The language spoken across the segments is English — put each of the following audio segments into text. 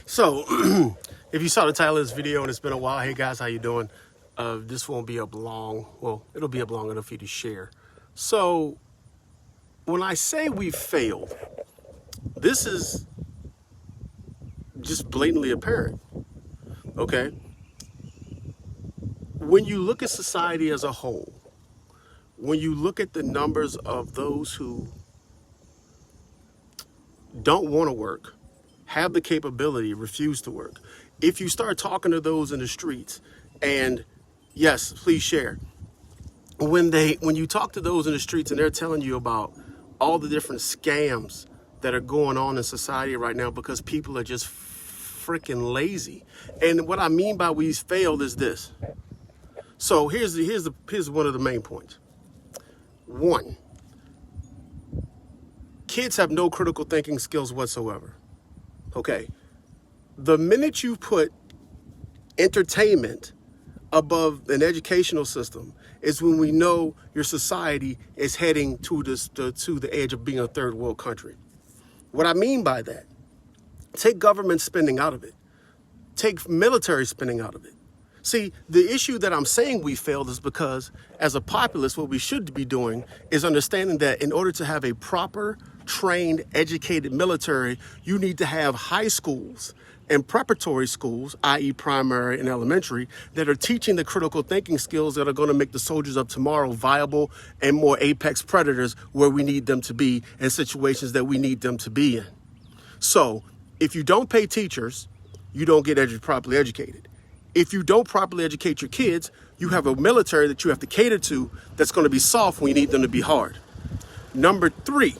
So, if you saw the title of this video and it's been a while, hey guys, how you doing? This won't be up long. Well, it'll be up long enough for you to share. So, when I say we failed, this is just blatantly apparent, okay? When you look at society as a whole, when you look at the numbers of those who don't want to work, have the capability, refuse to work, if you start talking to those in the streets, and yes, please share, when you talk to those in the streets and they're telling you about all the different scams that are going on in society right now because people are just freaking lazy. And what I mean by we failed is this. So here's one of the main points. One, kids have no critical thinking skills whatsoever. Okay. The minute you put entertainment above an educational system is when we know your society is heading to the edge of being a third world country. What I mean by that, take government spending out of it. Take military spending out of it. See, the issue that I'm saying we failed is because as a populace, what we should be doing is understanding that in order to have a proper, trained, educated military, you need to have high schools and preparatory schools, i.e. primary and elementary, that are teaching the critical thinking skills that are going to make the soldiers of tomorrow viable and more apex predators where we need them to be in situations that we need them to be in. So if you don't pay teachers, you don't get properly educated. If you don't properly educate your kids, you have a military that you have to cater to that's going to be soft when you need them to be hard. Number 3,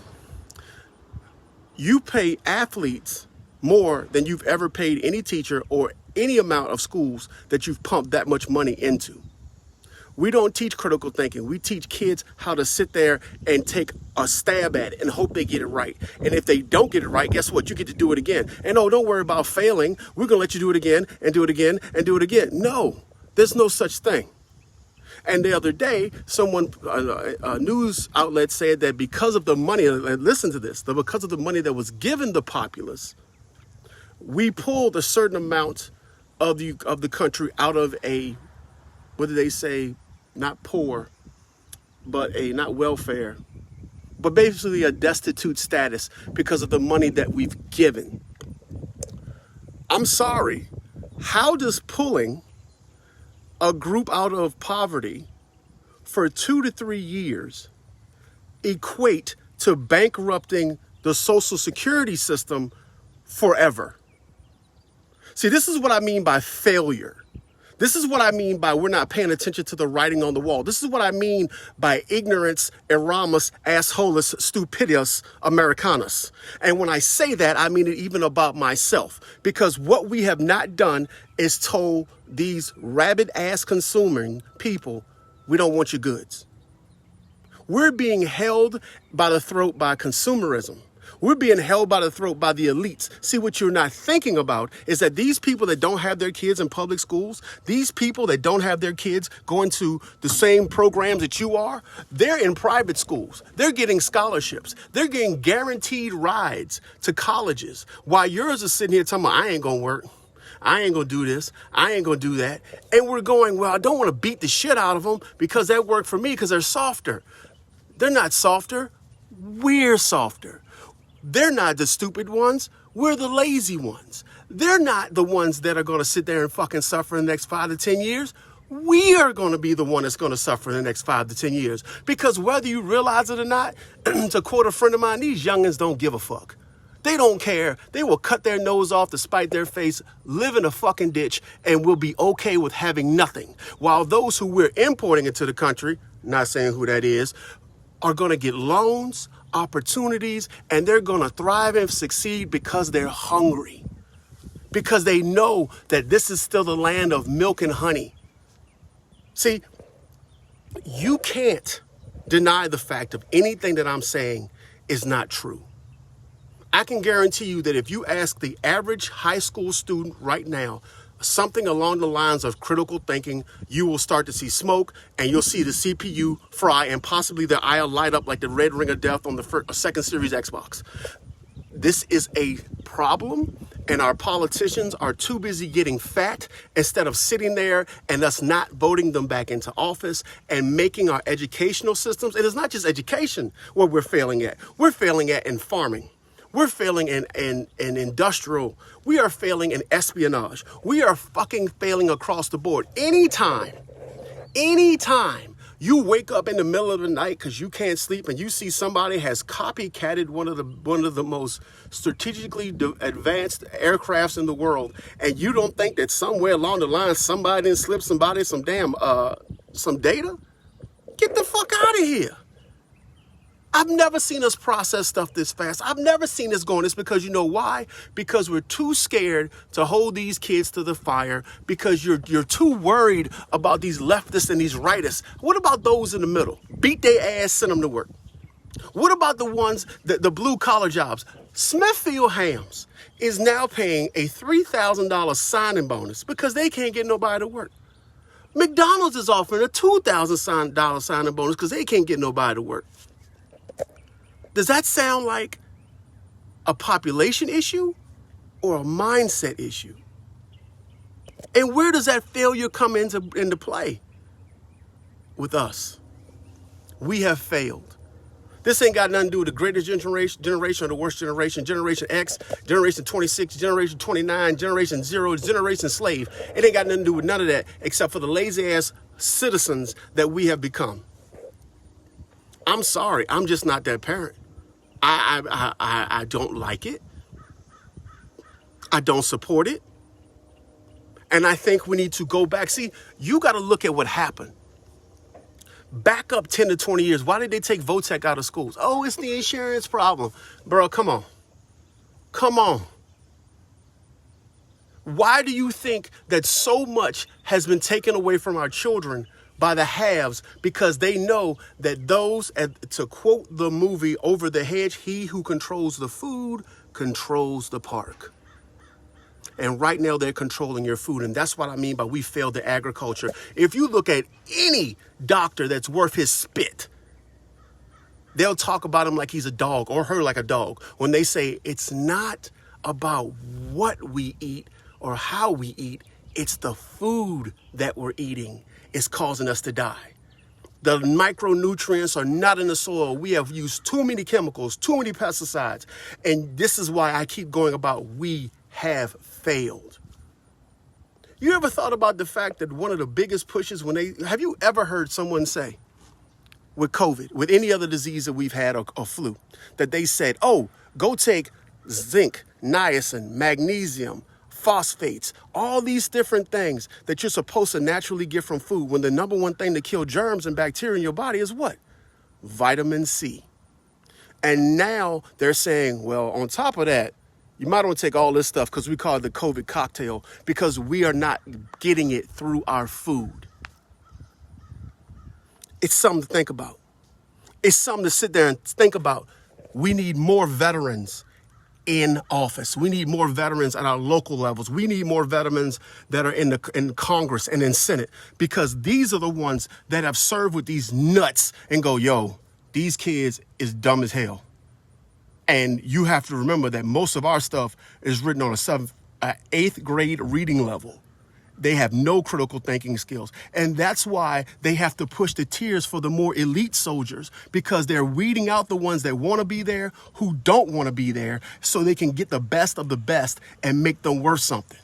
you pay athletes more than you've ever paid any teacher or any amount of schools that you've pumped that much money into. We don't teach critical thinking. We teach kids how to sit there and take a stab at it and hope they get it right. And if they don't get it right, guess what? You get to do it again. And oh, don't worry about failing. We're going to let you do it again and do it again and do it again. No, there's no such thing. And the other day, a news outlet said that because of the money, and listen to this, that because of the money that was given the populace, we pulled a certain amount of the country out of a, what did they say? Not poor, but not welfare, but basically a destitute status because of the money that we've given. I'm sorry. How does pulling a group out of poverty for 2 to 3 years equate to bankrupting the Social Security system forever? See, this is what I mean by failure. This is what I mean by we're not paying attention to the writing on the wall. This is what I mean by ignorance, eramus, assholus, stupidus, Americanus. And when I say that, I mean it even about myself. Because what we have not done is told these rabid-ass consuming people, we don't want your goods. We're being held by the throat by consumerism. We're being held by the throat by the elites. See, what you're not thinking about is that these people that don't have their kids in public schools, these people that don't have their kids going to the same programs that you are, they're in private schools. They're getting scholarships. They're getting guaranteed rides to colleges. While yours is sitting here telling me, I ain't going to work. I ain't going to do this. I ain't going to do that. And we're going, well, I don't want to beat the shit out of them because that worked for me because they're softer. They're not softer. We're softer. They're not the stupid ones. We're the lazy ones. They're not the ones that are going to sit there and fucking suffer in the next 5 to 10 years. We are going to be the one that's going to suffer in the next 5 to 10 years. Because whether you realize it or not, to quote a friend of mine, these youngins don't give a fuck. They don't care. They will cut their nose off to spite their face, live in a fucking ditch, and will be okay with having nothing. While those who we're importing into the country, not saying who that is, are going to get loans, opportunities, and they're going to thrive and succeed because they're hungry. Because they know that this is still the land of milk and honey. See, you can't deny the fact of anything that I'm saying is not true. I can guarantee you that if you ask the average high school student right now something along the lines of critical thinking, you will start to see smoke and you'll see the CPU fry and possibly the eye light up like the red ring of death on the second series Xbox. This is a problem And our politicians are too busy getting fat instead of sitting there and us not voting them back into office and making our educational systems. And it's not just education where we're failing at. We're failing at in farming. We're failing in industrial. We are failing in espionage. We are fucking failing across the board. Anytime you wake up in the middle of the night because you can't sleep and you see somebody has copycatted one of the most strategically advanced aircrafts in the world, and you don't think that somewhere along the line somebody didn't slip somebody some data, get the fuck out of here. I've never seen us process stuff this fast. I've never seen this going. It's because you know why? Because we're too scared to hold these kids to the fire, because you're too worried about these leftists and these rightists. What about those in the middle? Beat their ass, send them to work. What about the ones, the blue collar jobs? Smithfield Hams is now paying a $3,000 signing bonus because they can't get nobody to work. McDonald's is offering a $2,000 signing bonus because they can't get nobody to work. Does that sound like a population issue or a mindset issue? And where does that failure come into play? With us. We have failed. This ain't got nothing to do with the greatest generation or the worst generation, Generation X, Generation 26, Generation 29, Generation 0, Generation Slave. It ain't got nothing to do with none of that except for the lazy-ass citizens that we have become. I'm sorry, I'm just not that parent. I don't like it. I don't support it. And I think we need to go back. See, you got to look at what happened. Back up 10 to 20 years. Why did they take Votech out of schools? Oh, it's the insurance problem. Bro, come on. Come on. Why do you think that so much has been taken away from our children by the haves? Because they know that those, to quote the movie Over the Hedge, he who controls the food controls the park. And right now they're controlling your food. And that's what I mean by we failed the agriculture. If you look at any doctor that's worth his spit, they'll talk about him like he's a dog or her like a dog when they say it's not about what we eat or how we eat. It's the food that we're eating is causing us to die. The micronutrients are not in the soil. We have used too many chemicals, too many pesticides. And this is why I keep going about we have failed. You ever thought about the fact that one of the biggest pushes have you ever heard someone say with COVID, with any other disease that we've had or flu, that they said, oh, go take zinc, niacin, magnesium, phosphates, all these different things that you're supposed to naturally get from food, when the number one thing to kill germs and bacteria in your body is what? Vitamin C. And now they're saying, well, on top of that, you might want to take all this stuff because we call it the Covey Cocktail, because we are not getting it through our food. It's something to think about. It's something to sit there and think about. We need more veterans in office. We need more veterans at our local levels. We need more veterans that are in Congress and in Senate, because these are the ones that have served with these nuts and go, yo, these kids is dumb as hell. And you have to remember that most of our stuff is written on a 8th grade reading level. They have no critical thinking skills. And that's why they have to push the tiers for the more elite soldiers, because they're weeding out the ones that want to be there, who don't want to be there, so they can get the best of the best and make them worth something.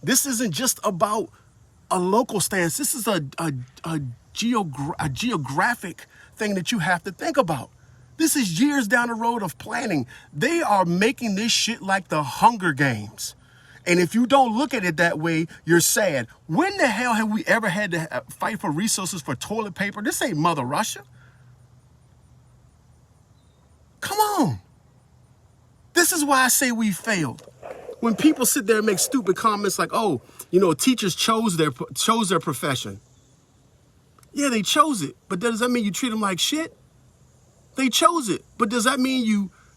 This isn't just about a local stance. This is a geographic thing that you have to think about. This is years down the road of planning. They are making this shit like the Hunger Games. And if you don't look at it that way, you're sad. When the hell have we ever had to fight for resources for toilet paper? This ain't Mother Russia. Come on. This is why I say we failed. When people sit there and make stupid comments like, oh, teachers chose their profession. Yeah, they chose it. But does that mean you treat them like shit? They chose it. But does that mean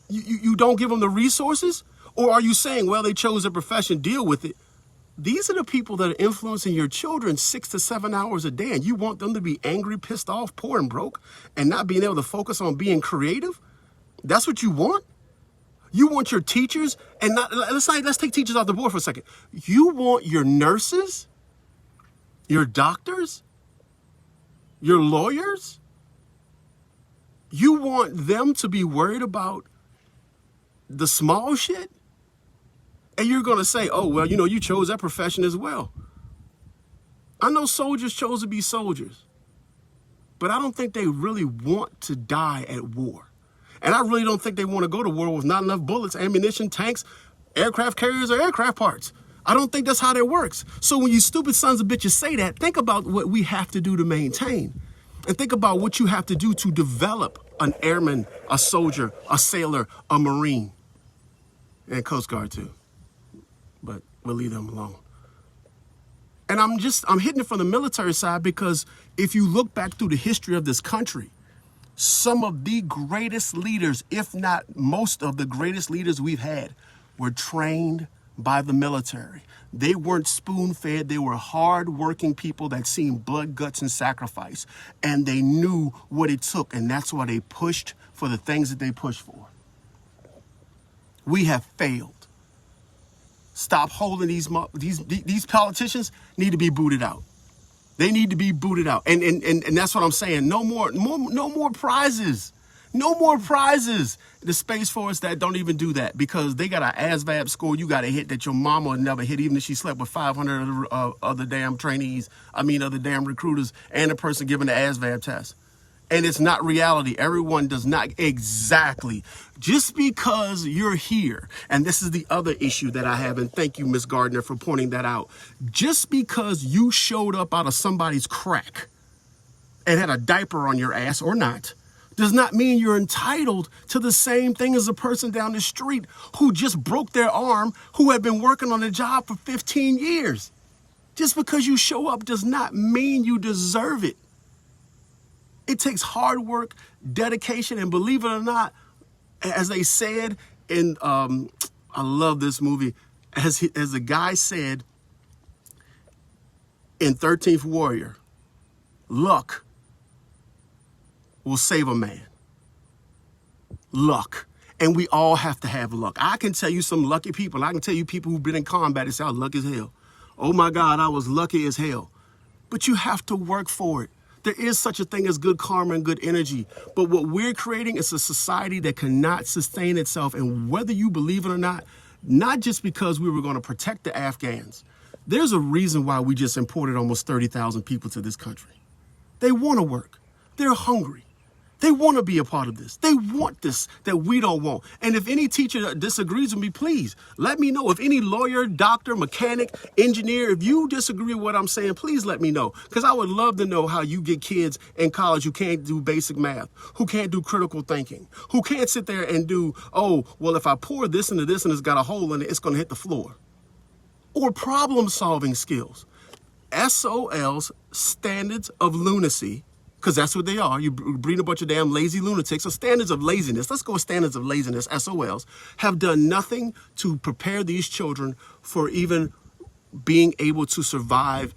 you don't give them the resources? Or are you saying, well, they chose a profession, deal with it? These are the people that are influencing your children 6 to 7 hours a day. And you want them to be angry, pissed off, poor and broke, and not being able to focus on being creative? That's what you want? You want your teachers, and let's take teachers off the board for a second. You want your nurses, your doctors, your lawyers, you want them to be worried about the small shit? And you're going to say, oh, well, you chose that profession as well. I know soldiers chose to be soldiers, but I don't think they really want to die at war. And I really don't think they want to go to war with not enough bullets, ammunition, tanks, aircraft carriers, or aircraft parts. I don't think that's how that works. So when you stupid sons of bitches say that, think about what we have to do to maintain. And think about what you have to do to develop an airman, a soldier, a sailor, a Marine, and Coast Guard too. But we'll leave them alone. And I'm hitting it from the military side because if you look back through the history of this country, some of the greatest leaders, if not most of the greatest leaders we've had, were trained by the military. They weren't spoon-fed. They were hard-working people that seen blood, guts, and sacrifice. And they knew what it took, and that's why they pushed for the things that they pushed for. We have failed. Stop holding these politicians need to be booted out. They need to be booted out. And that's what I'm saying. No more prizes. No more prizes. The Space Force that don't even do that because they got an ASVAB score you got to hit that your mama would never hit, even if she slept with 500 other damn trainees, other damn recruiters, and the person giving the ASVAB test. And it's not reality. Everyone does not exactly. Just because you're here, and this is the other issue that I have, and thank you, Ms. Gardner, for pointing that out. Just because you showed up out of somebody's crack and had a diaper on your ass or not, does not mean you're entitled to the same thing as a person down the street who just broke their arm, who had been working on the job for 15 years. Just because you show up does not mean you deserve it. It takes hard work, dedication, and believe it or not, as they said in, I love this movie, as the guy said in 13th Warrior, luck will save a man. Luck. And we all have to have luck. I can tell you some lucky people. I can tell you people who've been in combat and say, I was lucky as hell. Oh my God, I was lucky as hell. But you have to work for it. There is such a thing as good karma and good energy. But what we're creating is a society that cannot sustain itself. And whether you believe it or not just because we were going to protect the Afghans. There's a reason why we just imported almost 30,000 people to this country. They want to work. They're hungry. They want to be a part of this. They want this that we don't want. And if any teacher disagrees with me, please let me know. If any lawyer, doctor, mechanic, engineer, if you disagree with what I'm saying, please let me know. Because I would love to know how you get kids in college who can't do basic math, who can't do critical thinking, who can't sit there and do, oh, well, if I pour this into this and it's got a hole in it, it's going to hit the floor. Or problem solving skills. SOLs, standards of lunacy. Because that's what they are. You breed a bunch of damn lazy lunatics. So standards of laziness, let's go with standards of laziness, SOLs, have done nothing to prepare these children for even being able to survive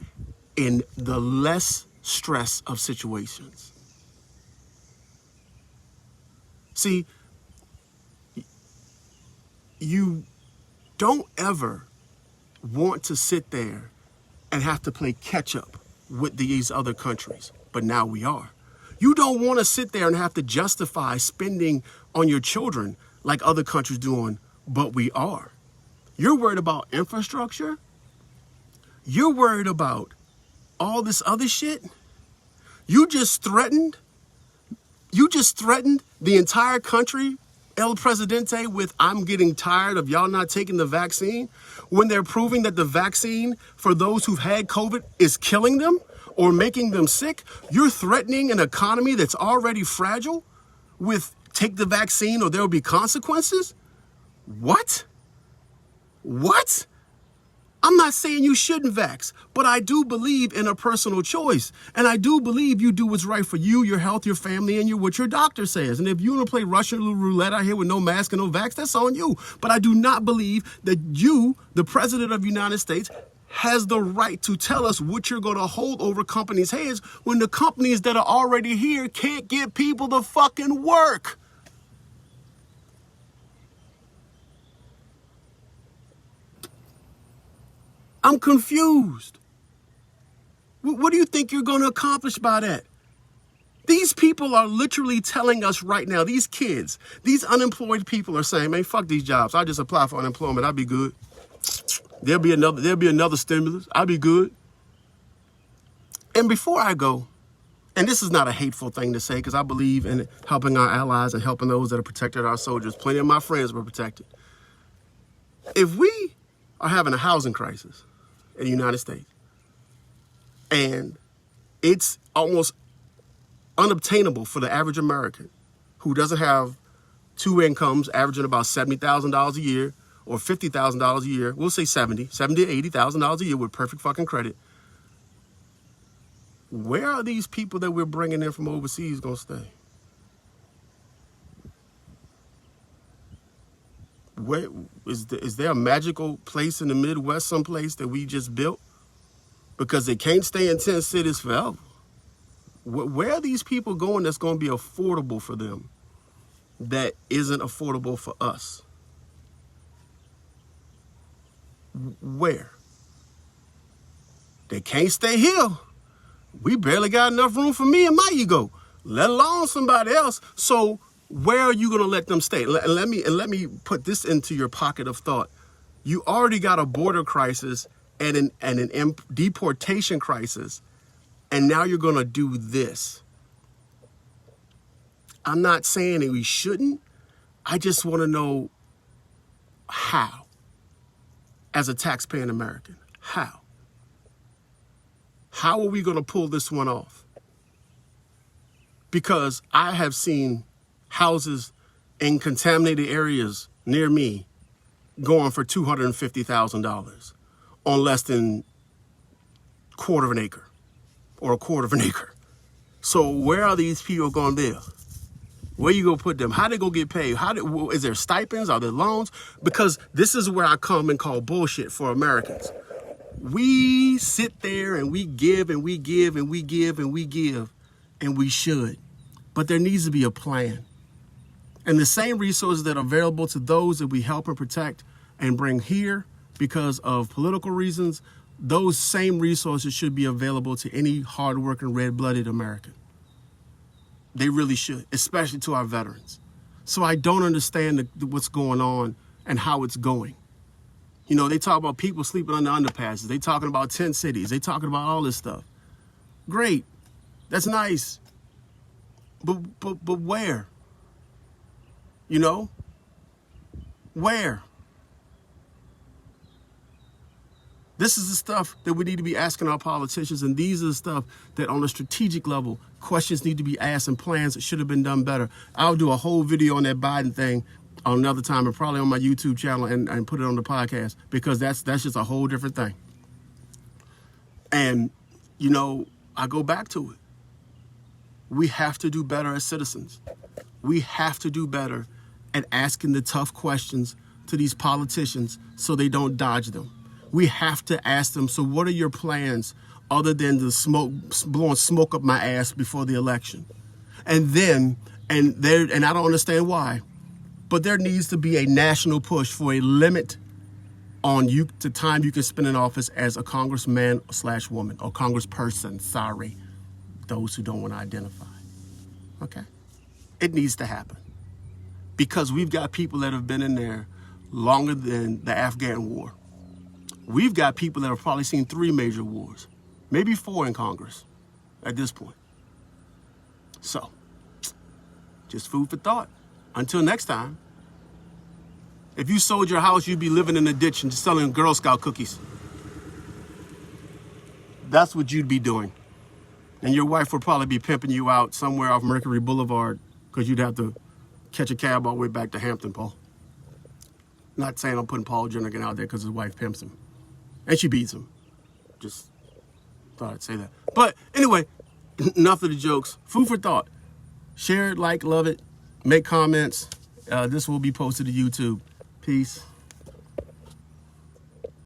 in the less stress of situations. See, you don't ever want to sit there and have to play catch up with these other countries. But now we are. You don't want to sit there and have to justify spending on your children like other countries doing, but we are. You're worried about infrastructure. You're worried about all this other shit. You just threatened the entire country, El Presidente, with I'm getting tired of y'all not taking the vaccine, when they're proving that the vaccine for those who've had COVID is killing them or making them sick. You're threatening an economy that's already fragile with take the vaccine or there will be consequences? What? What? I'm not saying you shouldn't vax, but I do believe in a personal choice. And I do believe you do what's right for you, your health, your family, and what your doctor says. And if you want to play Russian roulette out here with no mask and no vax, that's on you. But I do not believe that you, the president of the United States, has the right to tell us what you're going to hold over companies' heads when the companies that are already here can't get people to fucking work. I'm confused. What do you think you're going to accomplish by that? These people are literally telling us right now, these kids, these unemployed people are saying, man, fuck these jobs. I'll just apply for unemployment. I'll be good. There'll be another stimulus. I'll be good. And before I go, and this is not a hateful thing to say because I believe in helping our allies and helping those that have protected our soldiers. Plenty of my friends were protected. If we are having a housing crisis in the United States and it's almost unobtainable for the average American who doesn't have two incomes averaging about $70,000 a year or $50,000 a year, we'll say $70,000 to $80,000 a year with perfect fucking credit, where are these people that we're bringing in from overseas going to stay? Where is there a magical place in the Midwest someplace that we just built? Because they can't stay in 10 cities forever. Where are these people going that's going to be affordable for them that isn't affordable for us? Where? They can't stay here. We barely got enough room for me and my ego, let alone somebody else. So where are you going to let them stay? Let me put this into your pocket of thought. You already got a border crisis and an deportation crisis, and now you're going to do this. I'm not saying that we shouldn't. I just want to know how, as a taxpaying American, how? How are we going to pull this one off? Because I have seen houses in contaminated areas near me going for $250,000 on less than quarter of an acre or a quarter of an acre. So where are these people going to live? Where you going to put them? How they going to get paid? Is there stipends? Are there loans? Because this is where I come and call bullshit for Americans. We sit there and we give and we give and we give and we give, and we should. But there needs to be a plan. And the same resources that are available to those that we help and protect and bring here because of political reasons, those same resources should be available to any hardworking, red-blooded American. They really should, especially to our veterans. So I don't understand what's going on and how it's going. You know, they talk about people sleeping under underpasses. They talking about 10 cities. They talking about all this stuff. Great. That's nice. But where? You know? Where? This is the stuff that we need to be asking our politicians, and these are the stuff that on a strategic level, questions need to be asked and plans that should have been done better. I'll do a whole video on that Biden thing on another time, and probably on my YouTube channel and put it on the podcast, because that's just a whole different thing. And, you know, I go back to it. We have to do better as citizens. We have to do better at asking the tough questions to these politicians so they don't dodge them. We have to ask them, so what are your plans other than the blowing smoke up my ass before the election? And I don't understand why, but there needs to be a national push for a limit on the time you can spend in office as a congressman/woman or congressperson. Sorry, those who don't want to identify. Okay? It needs to happen. Because we've got people that have been in there longer than the Afghan war. We've got people that have probably seen 3 major wars, maybe 4 in Congress at this point. So, just food for thought. Until next time, if you sold your house, you'd be living in a ditch and just selling Girl Scout cookies. That's what you'd be doing. And your wife would probably be pimping you out somewhere off Mercury Boulevard because you'd have to catch a cab all the way back to Hampton, Paul. Not saying I'm putting Paul Jernigan out there because his wife pimps him. And she beats him. Just thought I'd say that. But anyway, enough of the jokes. Food for thought. Share it, like, love it. Make comments. This will be posted to YouTube. Peace.